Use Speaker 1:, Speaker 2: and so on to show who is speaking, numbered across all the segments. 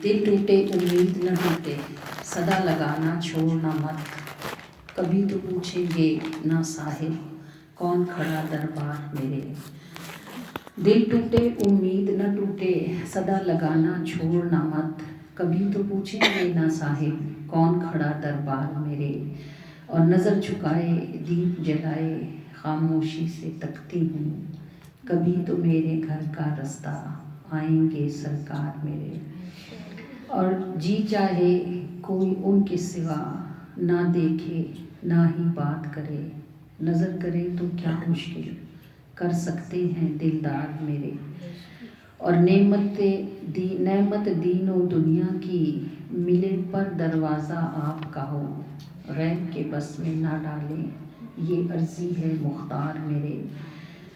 Speaker 1: دل ٹوٹے امید نہ ٹوٹے، صدا لگانا چھوڑنا مت، کبھی تو پوچھیں گے نا صاحب کون کھڑا دربار میرے۔ دل ٹوٹے امید نہ ٹوٹے، صدا لگانا چھوڑنا مت، کبھی تو پوچھیں گے نا صاحب کون کھڑا دربار میرے۔ اور نظر جھکائے دیپ جلائے خاموشی سے تکتی ہوں، کبھی تو میرے گھر کا رستہ آئیں گے سرکار میرے۔ اور جی چاہے کوئی ان کے سوا نہ دیکھے نہ ہی بات کرے، نظر کرے تو کیا مشکل کر سکتے ہیں دلدار میرے۔ اور نعمت دین و دنیا کی ملے پر دروازہ آپ کا ہو، غیر کے بس میں نہ ڈالیں یہ عرضی ہے مختار میرے۔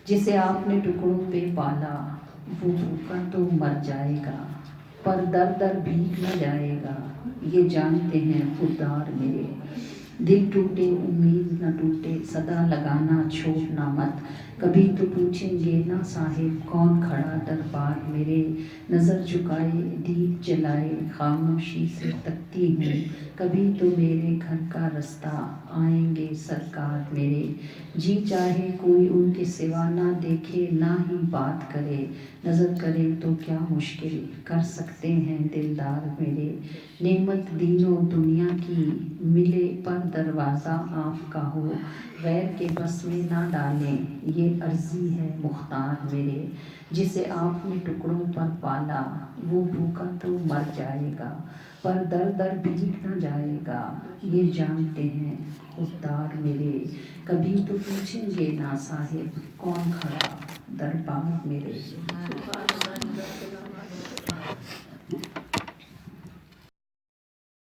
Speaker 1: جسے آپ نے ٹکڑوں پہ پالا وہ بھوکا تو مر جائے گا، پر در در بھیک نہ جائے گا یہ جانتے ہیں خوددار میرے۔ دل ٹوٹے امید نہ ٹوٹے، صدا لگانا چھوڑنا مت، کبھی تو پوچھیں گے نا صاحب کون کھڑا دربار میرے۔ نظر جھکائے دیپ جلائے خاموشی سے تکتی ہوں، کبھی تو میرے گھر کا رستہ آئیں گے سرکار میرے۔ جی چاہے کوئی ان کے سوا نہ دیکھے نہ ہی بات کرے، نظر کرے تو کیا مشکل کر سکتے ہیں دلدار میرے۔ نعمت دین و دنیا کی ملے پر دروازہ آپ کا ہو، غیر کے بس میں نہ ڈالیں یہ عرضی ہے مختار میرے۔ جسے آپ نے ٹکڑوں پر پالا وہ بھوکا تو مر جائے گا، پر در در بھیک نہ جائے گا یہ جانتے ہیں خوددار میرے۔ کبھی تو پوچھیں گے نا صاحب کون کھڑا دربار میرے۔